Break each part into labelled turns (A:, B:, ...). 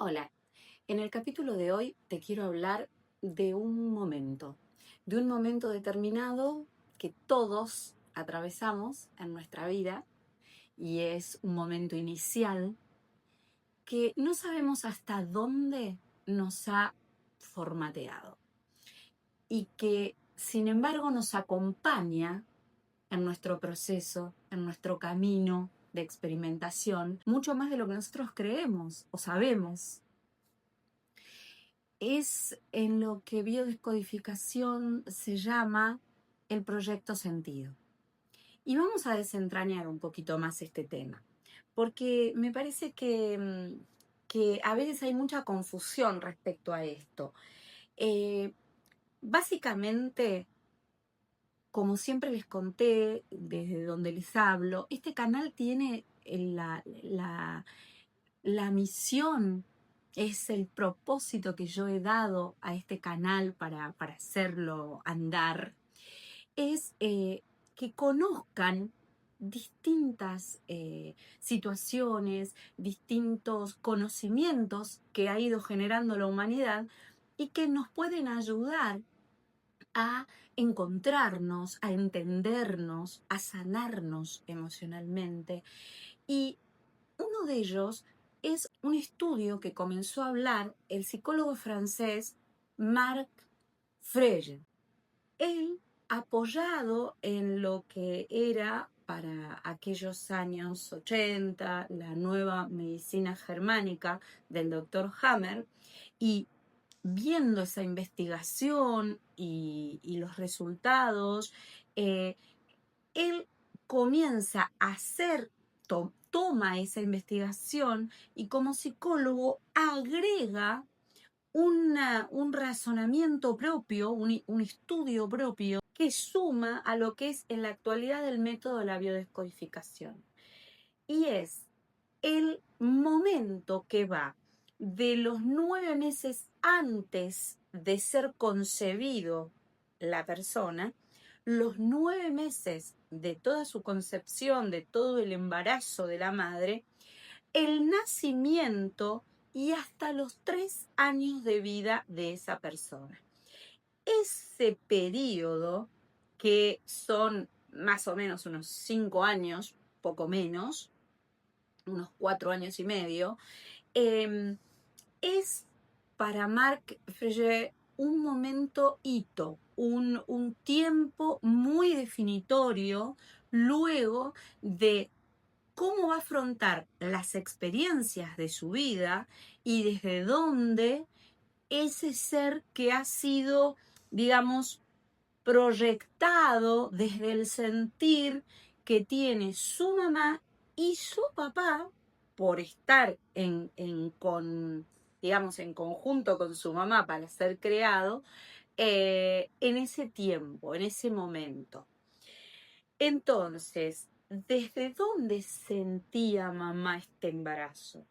A: Hola, en el capítulo de hoy te quiero hablar de un momento determinado que todos atravesamos en nuestra vida y es un momento inicial que no sabemos hasta dónde nos ha formateado y que sin embargo nos acompaña en nuestro proceso, en nuestro camino de experimentación, mucho más de lo que nosotros creemos o sabemos. Es en lo que biodescodificación se llama el proyecto sentido. Y vamos a desentrañar un poquito más este tema, porque me parece que a veces hay mucha confusión respecto a esto. Básicamente, como siempre les conté, desde donde les hablo, este canal tiene la misión, es el propósito que yo he dado a este canal para hacerlo andar, es que conozcan distintas situaciones, distintos conocimientos que ha ido generando la humanidad y que nos pueden ayudar a encontrarnos, a entendernos, a sanarnos emocionalmente. Y uno de ellos es un estudio que comenzó a hablar el psicólogo francés Marc Freire. Él, apoyado en lo que era para aquellos años 80 la nueva medicina germánica del doctor Hammer, y viendo esa investigación y los resultados, él comienza a hacer, toma esa investigación y como psicólogo agrega un razonamiento propio, un estudio propio que suma a lo que es en la actualidad el método de la biodescodificación. Y es el momento que va de los 9 meses antes de ser concebido la persona, los 9 meses de toda su concepción, de todo el embarazo de la madre, el nacimiento y hasta los 3 años de vida de esa persona. Ese periodo, que son más o menos unos 5 años, poco menos, unos 4 años y medio, es para Marc Freire un momento hito, un tiempo muy definitorio luego de cómo va a afrontar las experiencias de su vida y desde dónde ese ser que ha sido, digamos, proyectado desde el sentir que tiene su mamá y su papá por estar digamos, en conjunto con su mamá para ser creado en ese tiempo, en ese momento. Entonces, ¿desde dónde sentía mamá este embarazo?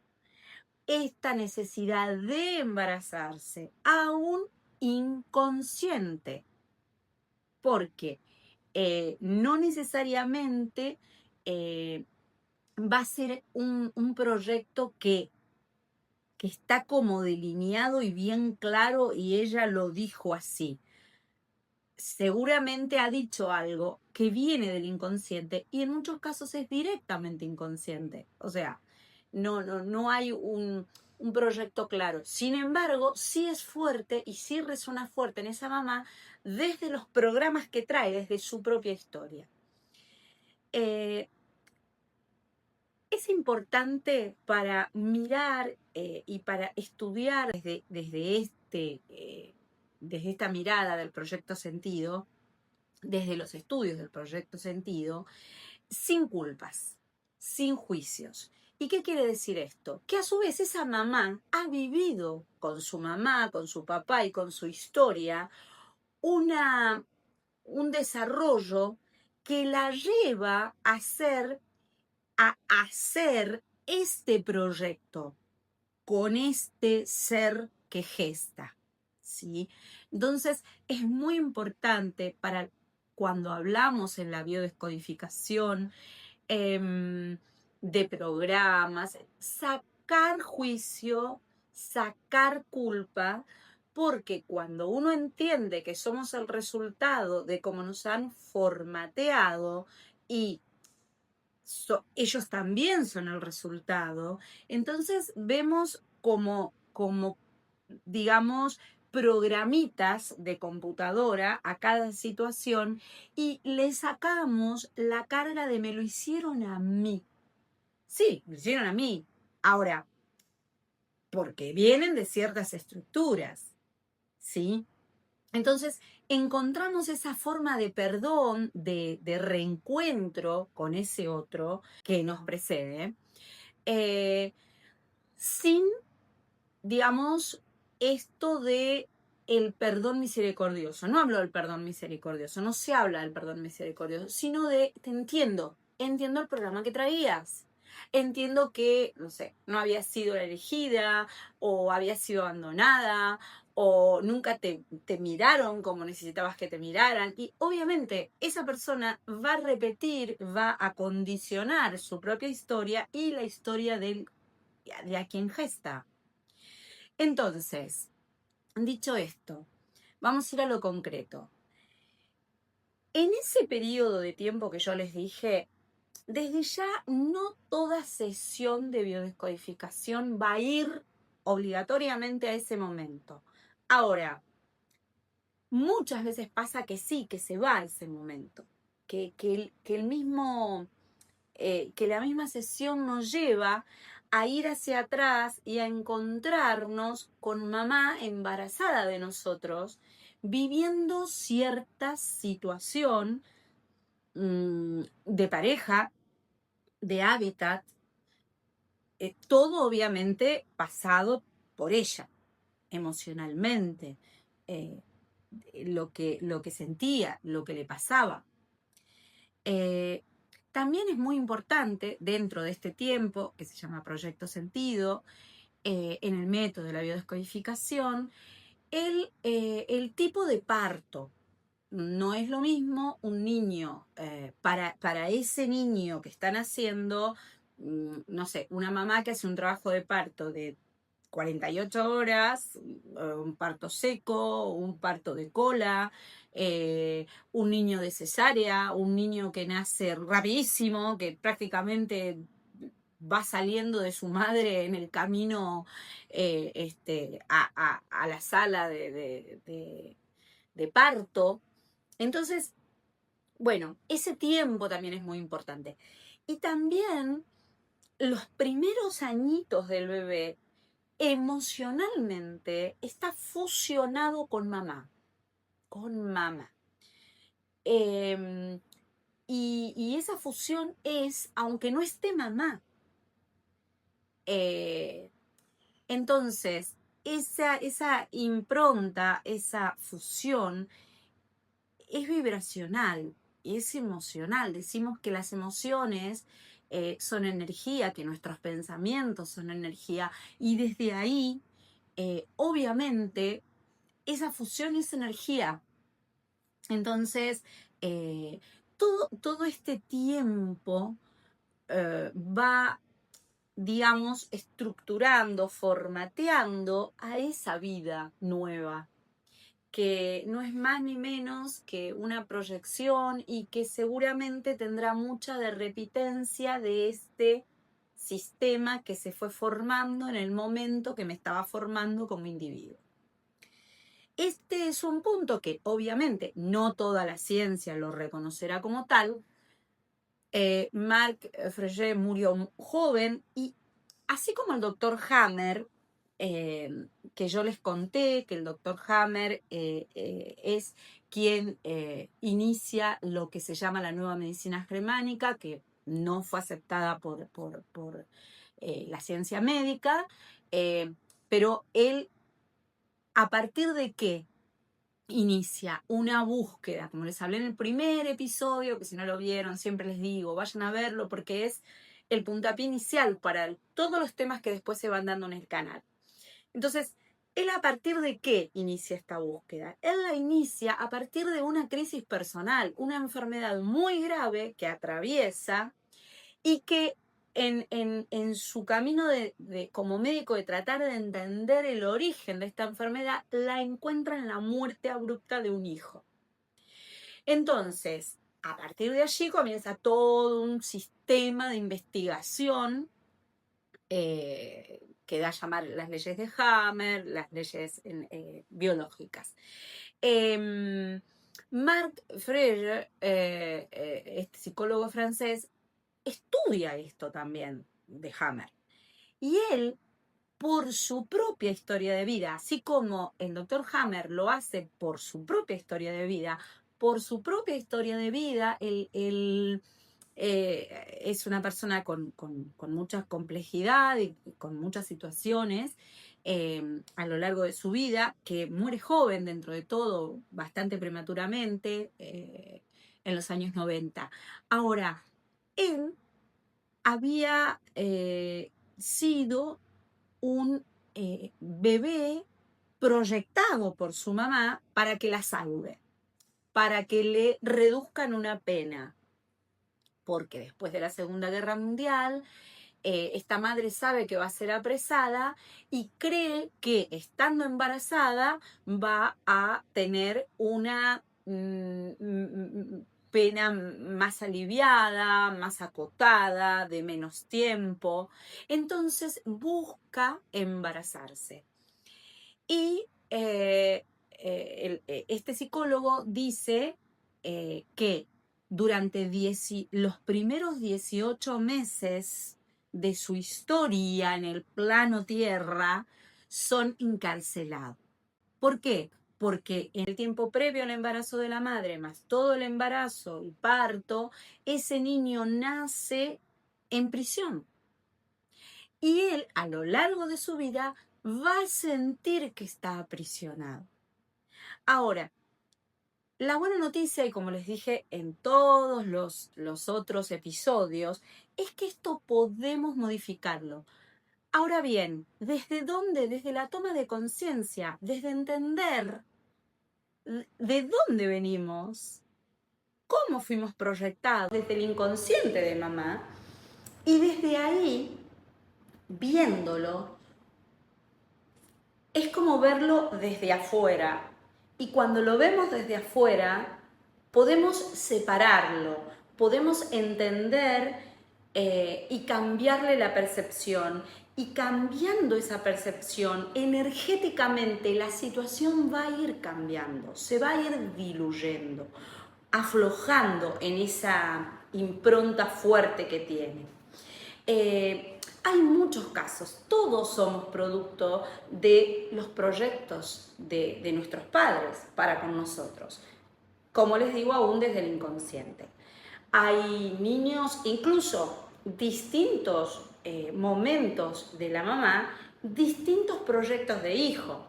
A: Esta necesidad de embarazarse, aún inconsciente, porque no necesariamente va a ser un proyecto que está como delineado y bien claro y ella lo dijo así. Seguramente ha dicho algo que viene del inconsciente y en muchos casos es directamente inconsciente. O sea, no hay un proyecto claro. Sin embargo, sí es fuerte y sí resuena fuerte en esa mamá desde los programas que trae, desde su propia historia. Es importante para mirar y para estudiar desde esta mirada del proyecto sentido, desde los estudios del proyecto sentido, sin culpas, sin juicios. ¿Y qué quiere decir esto? Que a su vez esa mamá ha vivido con su mamá, con su papá y con su historia un desarrollo que la lleva a hacer este proyecto con este ser que gesta, ¿sí? Entonces, es muy importante para cuando hablamos en la biodescodificación de programas, sacar juicio sacar culpa, porque cuando uno entiende que somos el resultado de cómo nos han formateado y ellos también son el resultado, entonces vemos como digamos, programitas de computadora a cada situación y le sacamos la carga de me lo hicieron a mí. Sí, me lo hicieron a mí. Ahora, porque vienen de ciertas estructuras, ¿sí? Entonces, encontramos esa forma de perdón, de reencuentro con ese otro que nos precede, eh, sin, digamos, esto de el perdón misericordioso. No hablo del perdón misericordioso, no se habla del perdón misericordioso, sino de, te entiendo, entiendo el programa que traías. Entiendo que, no sé, no había sido la elegida o había sido abandonada o nunca te miraron como necesitabas que te miraran. Y obviamente esa persona va a repetir, va a condicionar su propia historia y la historia de a quien gesta. Entonces, dicho esto, vamos a ir a lo concreto. En ese periodo de tiempo que yo les dije, desde ya no toda sesión de biodescodificación va a ir obligatoriamente a ese momento. Ahora, muchas veces pasa que sí, que se va a ese momento, que la misma sesión nos lleva a ir hacia atrás y a encontrarnos con mamá embarazada de nosotros, viviendo cierta situación de pareja, de hábitat, todo obviamente pasado por ella, emocionalmente, eh, lo que sentía, lo que le pasaba. Eh, También es muy importante dentro de este tiempo, que se llama Proyecto Sentido, en el método de la biodescodificación, el tipo de parto. No es lo mismo un niño, para ese niño que están haciendo, no sé, una mamá que hace un trabajo de parto de 48 horas, un parto seco, un parto de cola, un niño de cesárea, un niño que nace rapidísimo, que prácticamente va saliendo de su madre en el camino a la sala de parto. Entonces, bueno, ese tiempo también es muy importante. Y también los primeros añitos del bebé emocionalmente está fusionado con mamá, con mamá. Y esa fusión es, aunque no esté mamá. Entonces, esa impronta, esa fusión es vibracional, es emocional. Decimos que las emociones son energía, que nuestros pensamientos son energía, y desde ahí, obviamente, esa fusión es energía. Entonces, todo este tiempo va, digamos, estructurando, formateando a esa vida nueva, que no es más ni menos que una proyección y que seguramente tendrá mucha de repitencia de este sistema que se fue formando en el momento que me estaba formando como individuo. Este es un punto que obviamente no toda la ciencia lo reconocerá como tal. Marc Frege murió joven y así como el doctor Hammer, que yo les conté que el doctor Hammer es quien inicia lo que se llama la nueva medicina germánica, que no fue aceptada por la ciencia médica, pero él, ¿a partir de qué inicia una búsqueda? Como les hablé en el primer episodio, que si no lo vieron, siempre les digo, vayan a verlo porque es el puntapié inicial para todos los temas que después se van dando en el canal. Entonces, ¿él a partir de qué inicia esta búsqueda? Él la inicia a partir de una crisis personal, una enfermedad muy grave que atraviesa y que en su camino como médico de tratar de entender el origen de esta enfermedad, la encuentra en la muerte abrupta de un hijo. Entonces, a partir de allí comienza todo un sistema de investigación que da a llamar las leyes de Hammer, las leyes biológicas. Marc Freire, este psicólogo francés, estudia esto también de Hammer. Y él, por su propia historia de vida, así como el doctor Hammer lo hace por su propia historia de vida, él es una persona con mucha complejidad y con muchas situaciones a lo largo de su vida, que muere joven dentro de todo, bastante prematuramente, en los años 90. Ahora, él había sido un bebé proyectado por su mamá para que la salve, para que le reduzcan una pena, porque después de la Segunda Guerra Mundial, esta madre sabe que va a ser apresada y cree que estando embarazada va a tener una pena más aliviada, más acotada, de menos tiempo. Entonces busca embarazarse. Y este psicólogo dice que durante los primeros 18 meses de su historia en el plano Tierra son encarcelados. ¿Por qué? Porque en el tiempo previo al embarazo de la madre, más todo el embarazo y parto, ese niño nace en prisión. Y él, a lo largo de su vida, va a sentir que está aprisionado. Ahora, la buena noticia, y como les dije en todos los otros episodios, es que esto podemos modificarlo. Ahora bien, ¿desde dónde? Desde la toma de conciencia, desde entender de dónde venimos, cómo fuimos proyectados, desde el inconsciente de mamá, y desde ahí, viéndolo, es como verlo desde afuera. Y cuando lo vemos desde afuera, podemos separarlo, podemos entender y cambiarle la percepción. Y cambiando esa percepción, energéticamente la situación va a ir cambiando, se va a ir diluyendo, aflojando en esa impronta fuerte que tiene. Hay muchos casos, todos somos producto de los proyectos de nuestros padres para con nosotros, como les digo, aún desde el inconsciente. Hay niños, incluso distintos momentos de la mamá, distintos proyectos de hijo.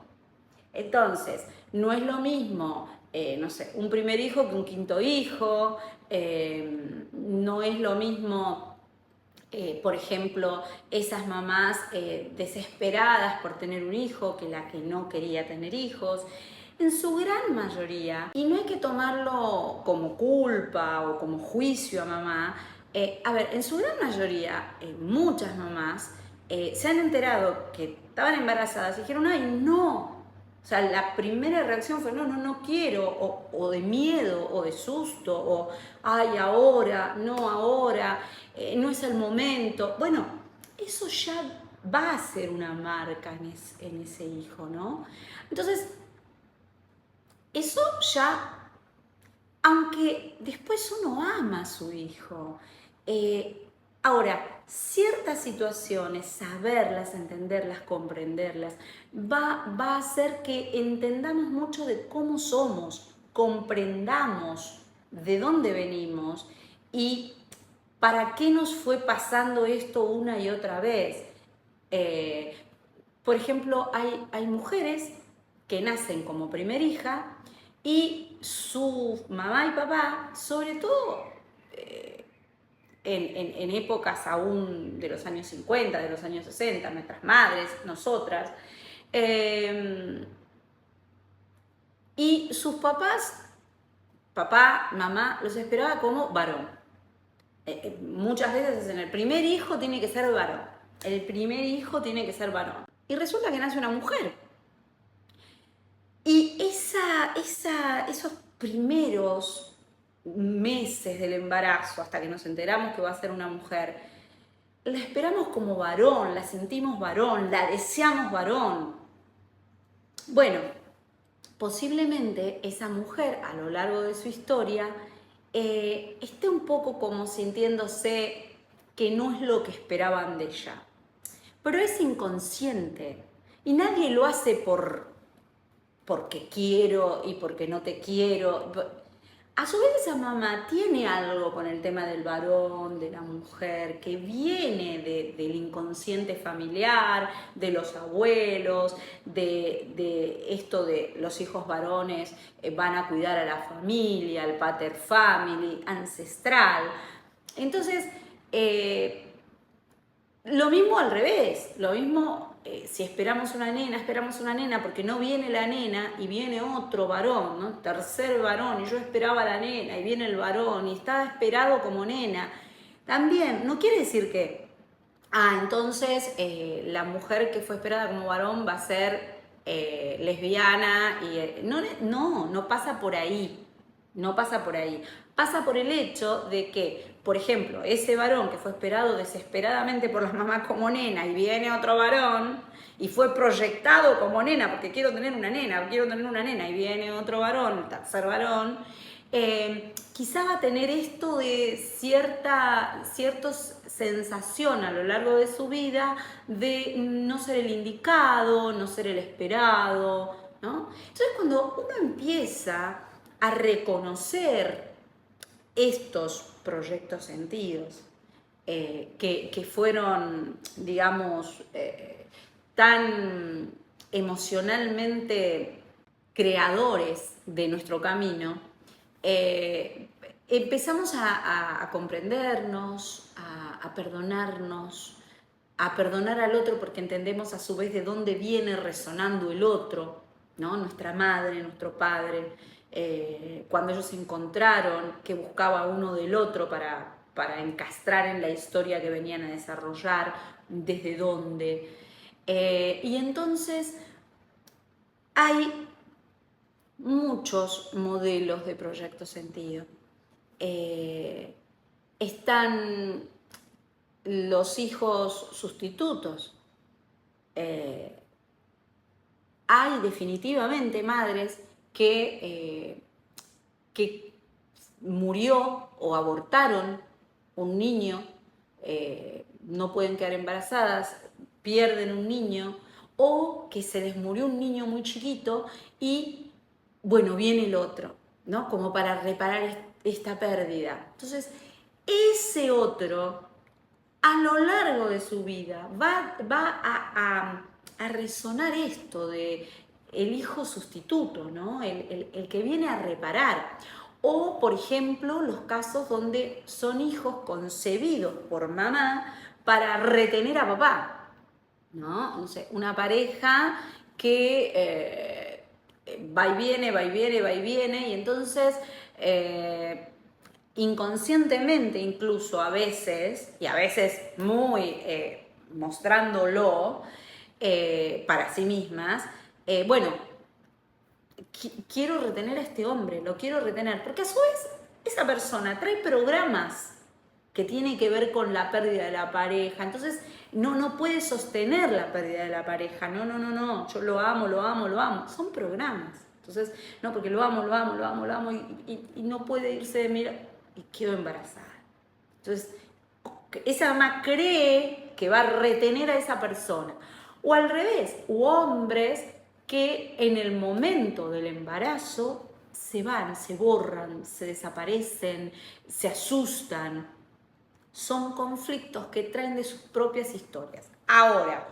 A: Entonces, no es lo mismo, no sé, un primer hijo que un quinto hijo, no es lo mismo, por ejemplo, esas mamás desesperadas por tener un hijo que la que no quería tener hijos. En su gran mayoría, y no hay que tomarlo como culpa o como juicio a mamá, en su gran mayoría, muchas mamás se han enterado que estaban embarazadas y dijeron, ay, no. O sea, la primera reacción fue, no quiero, o de miedo, o de susto, o, ay, ahora, no es el momento. Bueno, eso ya va a ser una marca en ese hijo, ¿no? Entonces, eso ya, aunque después uno ama a su hijo, ahora, ciertas situaciones, saberlas, entenderlas, comprenderlas, va a hacer que entendamos mucho de cómo somos, comprendamos de dónde venimos y para qué nos fue pasando esto una y otra vez. Por ejemplo, hay mujeres que nacen como primer hija y su mamá y papá, sobre todo en épocas aún de los años 50, de los años 60, nuestras madres, nosotras, y sus papás, papá, mamá, los esperaba como varón. Muchas veces dicen, el primer hijo tiene que ser varón, el primer hijo tiene que ser varón. Y resulta que nace una mujer. Y esos primeros meses del embarazo, hasta que nos enteramos que va a ser una mujer, la esperamos como varón, la sentimos varón, la deseamos varón. Bueno, posiblemente esa mujer a lo largo de su historia esté un poco como sintiéndose que no es lo que esperaban de ella. Pero es inconsciente y nadie lo hace porque quiero y porque no te quiero. A su vez esa mamá tiene algo con el tema del varón, de la mujer, que viene del inconsciente familiar, de los abuelos, de esto de los hijos varones van a cuidar a la familia, al pater family, ancestral. Entonces, lo mismo al revés, lo mismo si esperamos una nena porque no viene la nena y viene otro varón, ¿no? Tercer varón, y yo esperaba la nena y viene el varón y estaba esperado como nena. También, no quiere decir que, entonces la mujer que fue esperada como varón va a ser lesbiana y no pasa por ahí. No pasa por ahí. Pasa por el hecho de que, por ejemplo, ese varón que fue esperado desesperadamente por las mamás como nena y viene otro varón y fue proyectado como nena porque quiero tener una nena y viene otro varón, el tercer varón, quizá va a tener esto de cierta sensación a lo largo de su vida de no ser el indicado, no ser el esperado, ¿no? Entonces cuando uno empieza a reconocer estos proyectos sentidos que fueron, digamos, tan emocionalmente creadores de nuestro camino, empezamos a comprendernos, a perdonarnos, a perdonar al otro porque entendemos a su vez de dónde viene resonando el otro, ¿no? Nuestra madre, nuestro padre, cuando ellos se encontraron, que buscaba uno del otro para encastrar en la historia que venían a desarrollar, desde dónde. Y entonces hay muchos modelos de proyecto sentido. Están los hijos sustitutos. Hay definitivamente madres que murió o abortaron un niño, no pueden quedar embarazadas, pierden un niño, o que se les murió un niño muy chiquito y, bueno, viene el otro, ¿no? Como para reparar esta pérdida. Entonces, ese otro, a lo largo de su vida, va a resonar esto de el hijo sustituto, ¿no? El que viene a reparar. O, por ejemplo, los casos donde son hijos concebidos por mamá para retener a papá, ¿no? No sé, una pareja que va y viene, va y viene, va y viene, y entonces inconscientemente incluso a veces, y a veces muy mostrándolo para sí mismas, bueno, quiero retener a este hombre, lo quiero retener, porque a su vez esa persona trae programas que tienen que ver con la pérdida de la pareja, entonces no puede sostener la pérdida de la pareja, no, yo lo amo, son programas, entonces, no, porque lo amo y no puede irse de mí y quedo embarazada. Entonces, esa mamá cree que va a retener a esa persona. O al revés, u hombres que en el momento del embarazo se van, se borran, se desaparecen, se asustan. Son conflictos que traen de sus propias historias. Ahora,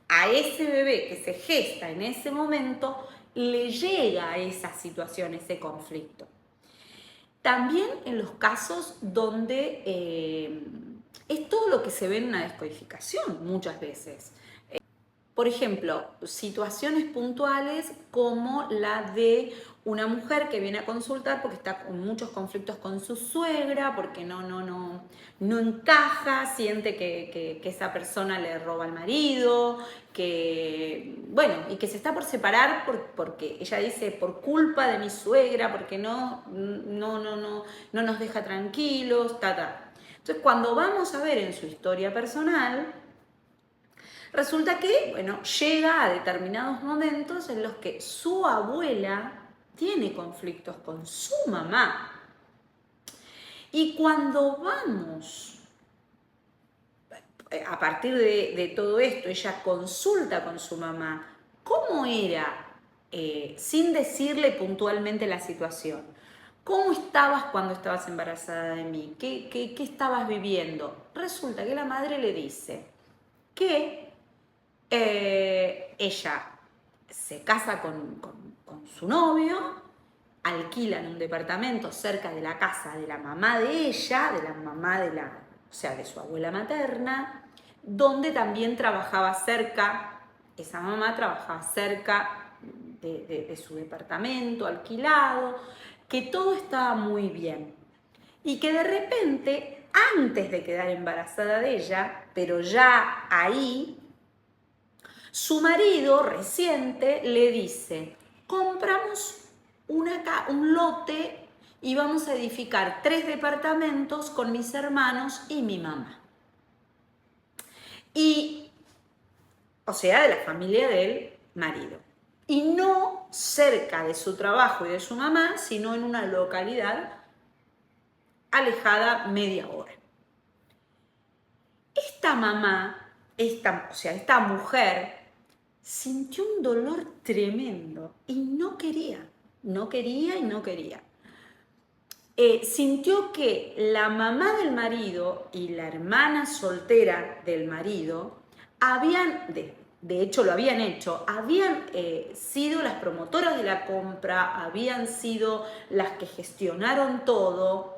A: a ese bebé que se gesta en ese momento, le llega a esa situación, ese conflicto. También en los casos donde es todo lo que se ve en una descodificación muchas veces. Por ejemplo, situaciones puntuales como la de una mujer que viene a consultar porque está con muchos conflictos con su suegra, porque no encaja, siente que esa persona le roba al marido, que, bueno, y que se está por separar porque ella dice, por culpa de mi suegra, porque no nos deja tranquilos, ta. Entonces, cuando vamos a ver en su historia personal, resulta que, bueno, llega a determinados momentos en los que su abuela tiene conflictos con su mamá. Y cuando vamos, a partir de todo esto, ella consulta con su mamá cómo era, sin decirle puntualmente la situación. ¿Cómo estabas cuando estabas embarazada de mí? ¿Qué estabas viviendo? Resulta que la madre le dice que ella se casa con su novio, alquilan un departamento cerca de la casa de la mamá de ella, de la mamá o sea, de su abuela materna, donde también trabajaba cerca, esa mamá trabajaba cerca de su departamento alquilado, que todo estaba muy bien. Y que de repente, antes de quedar embarazada de ella, pero ya ahí, su marido reciente le dice, compramos un lote y vamos a edificar 3 departamentos con mis hermanos y mi mamá. Y, o sea, de la familia del marido. Y no cerca de su trabajo y de su mamá, sino en una localidad alejada media hora. Esta mamá, esta mujer, sintió un dolor tremendo y no quería. Sintió que la mamá del marido y la hermana soltera del marido habían, de hecho lo habían hecho, habían sido las promotoras de la compra, habían sido las que gestionaron todo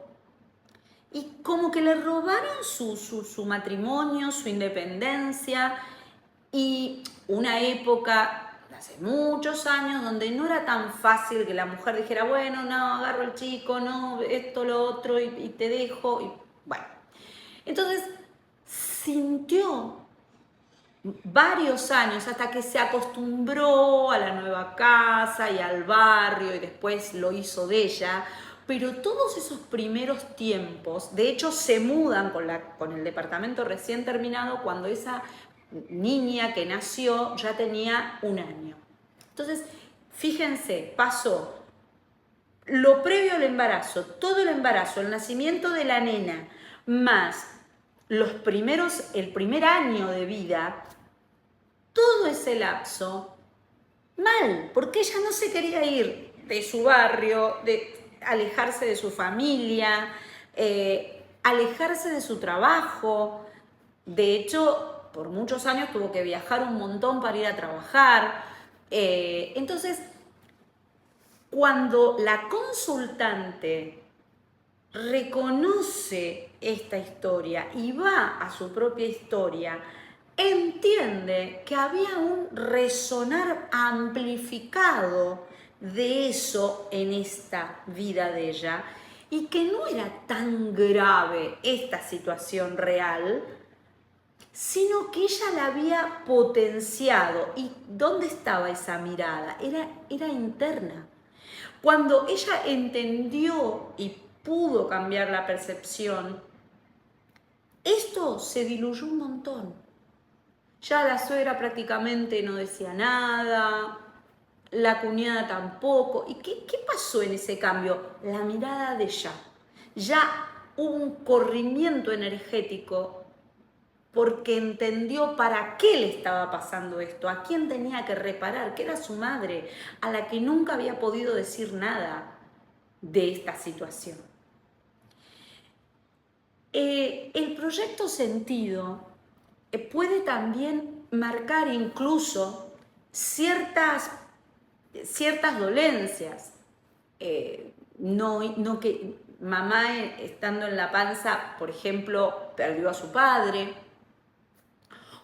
A: y como que le robaron su matrimonio, su independencia y una época hace muchos años donde no era tan fácil que la mujer dijera, bueno, no, agarro al chico, no, esto, lo otro, y te dejo, y bueno. Entonces sintió varios años hasta que se acostumbró a la nueva casa y al barrio y después lo hizo de ella, pero todos esos primeros tiempos, de hecho se mudan con el departamento recién terminado cuando esa niña que nació ya tenía 1 año. Entonces, fíjense, pasó lo previo al embarazo, todo el embarazo, el nacimiento de la nena, más el primer año de vida, todo ese lapso mal, porque ella no se quería ir de su barrio, de alejarse de su familia, alejarse de su trabajo. De hecho, por muchos años tuvo que viajar un montón para ir a trabajar. Entonces, cuando la consultante reconoce esta historia y va a su propia historia, entiende que había un resonar amplificado de eso en esta vida de ella y que no era tan grave esta situación real, sino que ella la había potenciado. ¿Y dónde estaba esa mirada? Era interna. Cuando ella entendió y pudo cambiar la percepción, esto se diluyó un montón. Ya la suegra prácticamente no decía nada, la cuñada tampoco. ¿Y qué pasó en ese cambio? La mirada de ella. Ya hubo un corrimiento energético porque entendió para qué le estaba pasando esto, a quién tenía que reparar, que era su madre, a la que nunca había podido decir nada de esta situación. El proyecto Sentido puede también marcar incluso ciertas dolencias. No que mamá estando en la panza, por ejemplo, perdió a su padre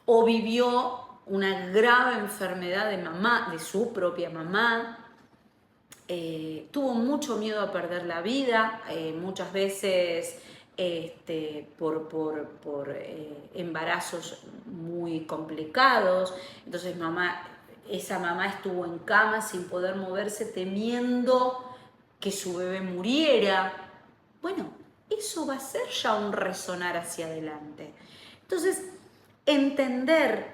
A: o vivió una grave enfermedad de su propia mamá, tuvo mucho miedo a perder la vida, muchas veces por embarazos muy complicados. Entonces esa mamá estuvo en cama sin poder moverse, temiendo que su bebé muriera. Bueno, eso va a ser ya un resonar hacia adelante. Entonces, entender,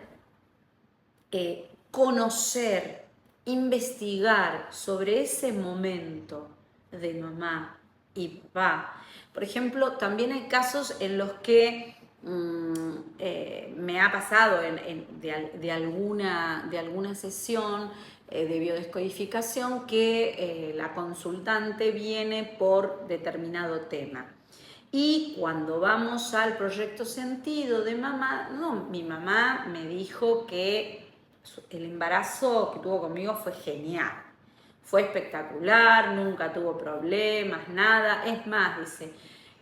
A: conocer, investigar sobre ese momento de mamá y papá. Por ejemplo, también hay casos en los que me ha pasado de alguna sesión de biodescodificación que la consultante viene por determinado tema. Y cuando vamos al proyecto sentido de mamá, no, mi mamá me dijo que el embarazo que tuvo conmigo fue genial, fue espectacular, nunca tuvo problemas, nada. Es más, dice,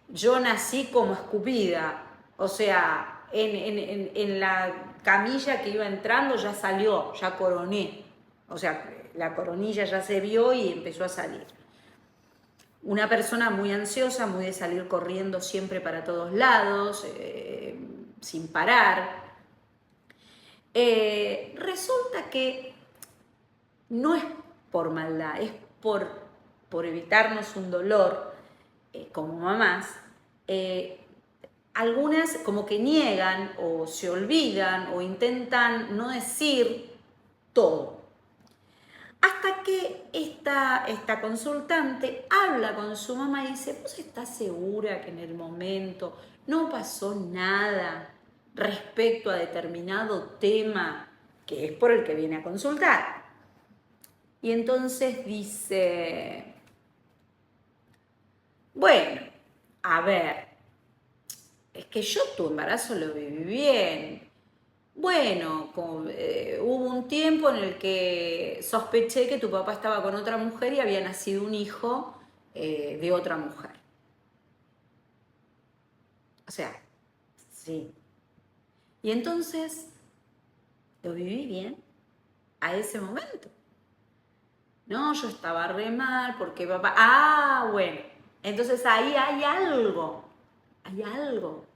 A: yo nací como escupida, o sea, en la camilla que iba entrando ya salió, ya coroné, o sea, la coronilla ya se vio y empezó a salir. Una persona muy ansiosa, muy de salir corriendo siempre para todos lados, sin parar. Resulta que no es por maldad, es por evitarnos un dolor como mamás. Algunas como que niegan o se olvidan o intentan no decir todo. Hasta que esta consultante habla con su mamá y dice, ¿vos estás segura que en el momento no pasó nada respecto a determinado tema que es por el que viene a consultar? Y entonces dice, bueno, a ver, es que yo tu embarazo lo viví bien. Bueno, hubo un tiempo en el que sospeché que tu papá estaba con otra mujer y había nacido un hijo de otra mujer. O sea, sí. Y entonces lo viví bien a ese momento. No, yo estaba re mal porque papá... Ah, bueno. Entonces ahí hay algo. Hay algo.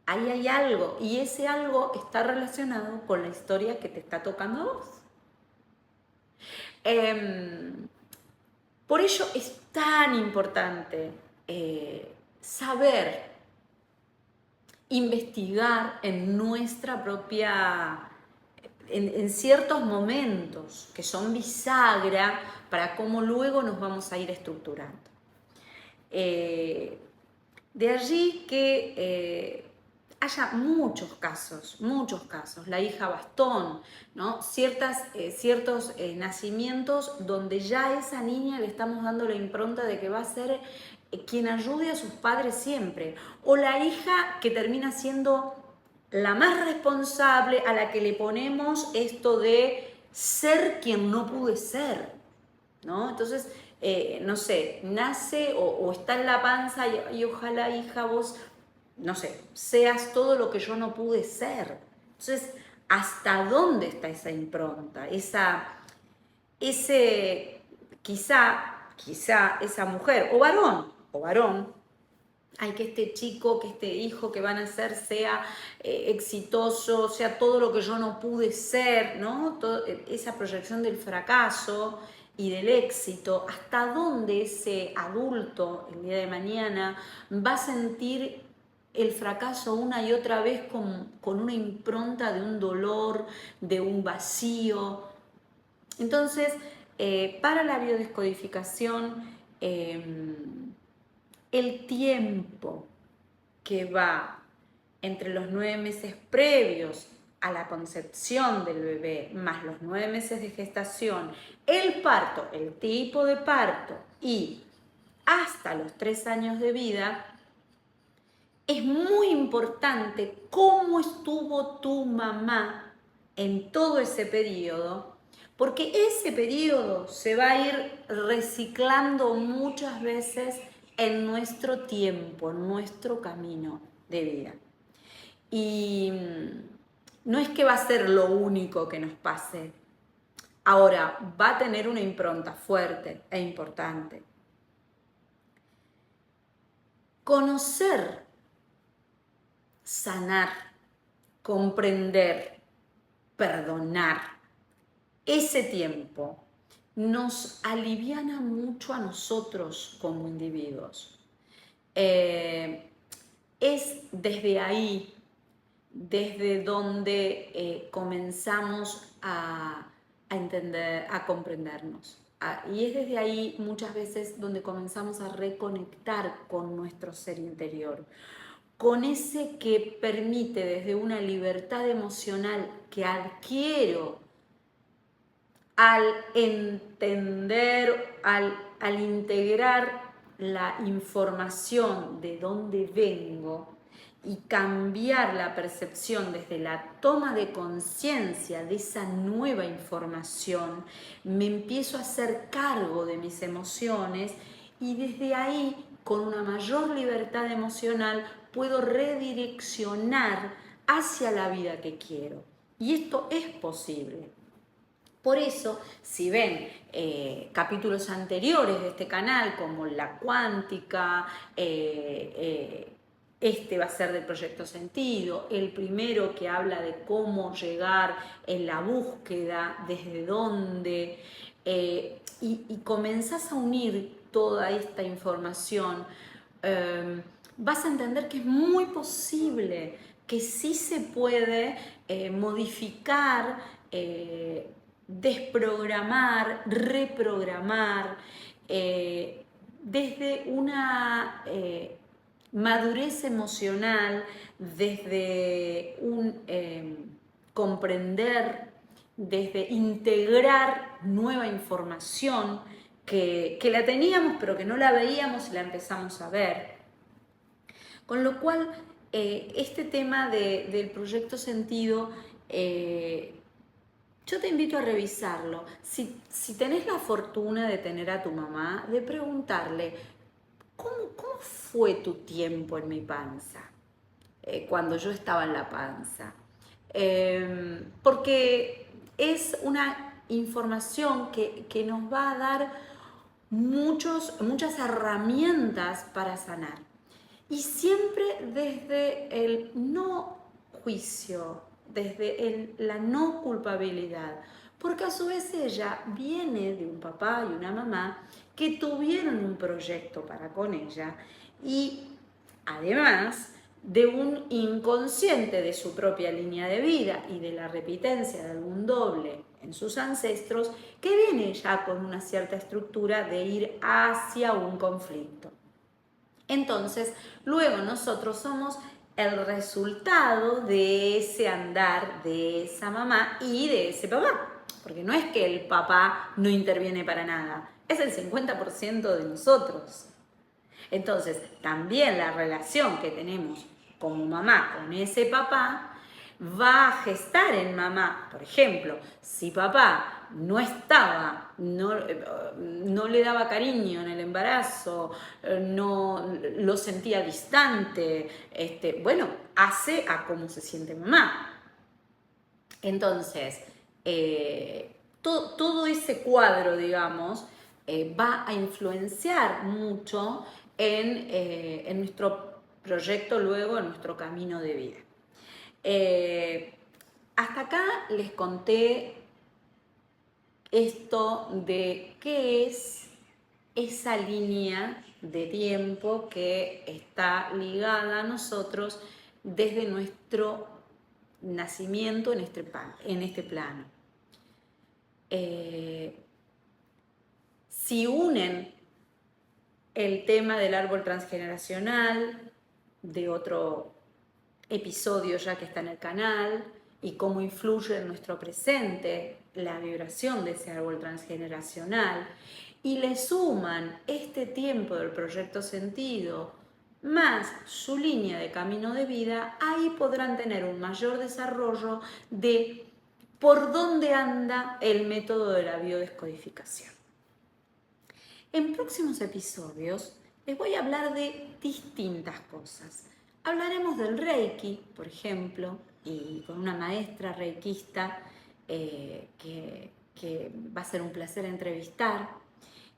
A: Ahí hay algo. Y ese algo está relacionado con la historia que te está tocando a vos. Por ello es tan importante saber, investigar en nuestra propia, en ciertos momentos que son bisagra para cómo luego nos vamos a ir estructurando. De allí que haya muchos casos, la hija bastón, ¿no? Ciertos nacimientos donde ya a esa niña le estamos dando la impronta de que va a ser quien ayude a sus padres siempre, o la hija que termina siendo la más responsable, a la que le ponemos esto de ser quien no pude ser, ¿no? Entonces, no sé, nace o está en la panza y ojalá, hija, vos, no sé, seas todo lo que yo no pude ser. Entonces, ¿hasta dónde está esa impronta? Quizá esa mujer, o varón, ay, que este chico, que este hijo que van a ser sea exitoso, sea todo lo que yo no pude ser, ¿no? Esa proyección del fracaso y del éxito, hasta dónde ese adulto el día de mañana va a sentir el fracaso una y otra vez con una impronta de un dolor, de un vacío. Entonces, para la biodescodificación, el tiempo que va entre los 9 meses previos a la concepción del bebé, más los 9 meses de gestación, el parto, el tipo de parto y hasta los 3 años de vida, es muy importante cómo estuvo tu mamá en todo ese periodo, porque ese periodo se va a ir reciclando muchas veces en nuestro tiempo, en nuestro camino de vida. Y no es que va a ser lo único que nos pase, Ahora, va a tener una impronta fuerte e importante. Conocer, sanar, comprender, perdonar, ese tiempo nos aliviana mucho a nosotros como individuos. Es desde ahí, desde donde comenzamos a entender, a comprendernos. Y es desde ahí muchas veces donde comenzamos a reconectar con nuestro ser interior, con ese que permite desde una libertad emocional que adquiero al entender, al integrar la información de dónde vengo y cambiar la percepción desde la toma de conciencia de esa nueva información, me empiezo a hacer cargo de mis emociones y desde ahí, con una mayor libertad emocional, puedo redireccionar hacia la vida que quiero. Y esto es posible. Por eso, si ven capítulos anteriores de este canal, como la cuántica, este va a ser del proyecto sentido, el primero que habla de cómo llegar en la búsqueda, desde dónde, y comenzás a unir toda esta información, vas a entender que es muy posible, que sí se puede modificar, desprogramar, reprogramar, desde una madurez emocional, desde un comprender, desde integrar nueva información que la teníamos pero que no la veíamos y la empezamos a ver. Con lo cual, este tema del proyecto sentido, yo te invito a revisarlo. Si tenés la fortuna de tener a tu mamá, de preguntarle, ¿cómo fue tu tiempo en mi panza? Cuando yo estaba en la panza. Porque es una información que nos va a dar muchas herramientas para sanar. Y siempre desde el no juicio, desde la no culpabilidad, porque a su vez ella viene de un papá y una mamá que tuvieron un proyecto para con ella y además de un inconsciente de su propia línea de vida y de la repitencia de algún doble en sus ancestros, que viene ya con una cierta estructura de ir hacia un conflicto. Entonces, luego nosotros somos el resultado de ese andar de esa mamá y de ese papá. Porque no es que el papá no interviene para nada, es el 50% de nosotros. Entonces, también la relación que tenemos como mamá con ese papá va a gestar en mamá. Por ejemplo, si papá no estaba, no le daba cariño en el embarazo, no lo sentía distante, bueno, hace a cómo se siente mamá. Entonces, todo ese cuadro, digamos, va a influenciar mucho en nuestro proyecto luego, en nuestro camino de vida. Hasta acá les conté esto de qué es esa línea de tiempo que está ligada a nosotros desde nuestro nacimiento en este plano. Si unen el tema del árbol transgeneracional, de otro episodio ya que está en el canal, y cómo influye en nuestro presente la vibración de ese árbol transgeneracional, y le suman este tiempo del proyecto sentido más su línea de camino de vida, ahí podrán tener un mayor desarrollo de por dónde anda el método de la biodescodificación. En próximos episodios les voy a hablar de distintas cosas. Hablaremos del Reiki, por ejemplo, y con una maestra reikista que que va a ser un placer entrevistar,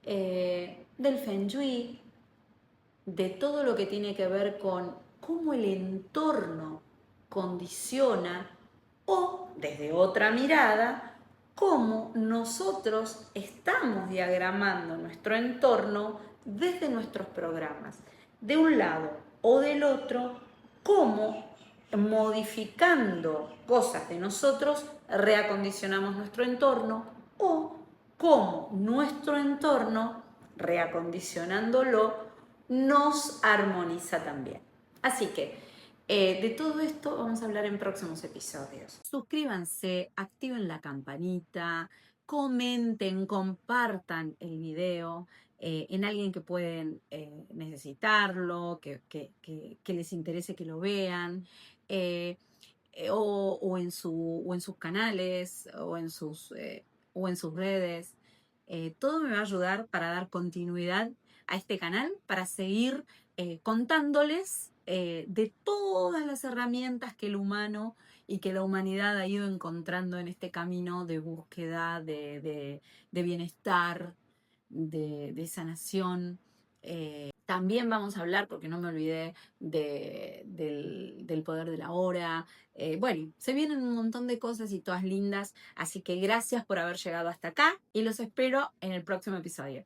A: del Feng Shui, de todo lo que tiene que ver con cómo el entorno condiciona o, desde otra mirada, cómo nosotros estamos diagramando nuestro entorno desde nuestros programas. De un lado o del otro, cómo modificando cosas de nosotros reacondicionamos nuestro entorno o cómo nuestro entorno, reacondicionándolo, nos armoniza también. Así que de todo esto vamos a hablar en próximos episodios. Suscríbanse, activen la campanita, comenten, compartan el video en alguien que pueden necesitarlo, que les interese que lo vean, o en sus canales, o en sus redes. Todo me va a ayudar para dar continuidad a este canal, para seguir contándoles de todas las herramientas que el humano y que la humanidad ha ido encontrando en este camino de búsqueda, de bienestar, de sanación. También vamos a hablar, porque no me olvidé, del poder de la hora. Bueno, se vienen un montón de cosas y todas lindas, así que gracias por haber llegado hasta acá y los espero en el próximo episodio.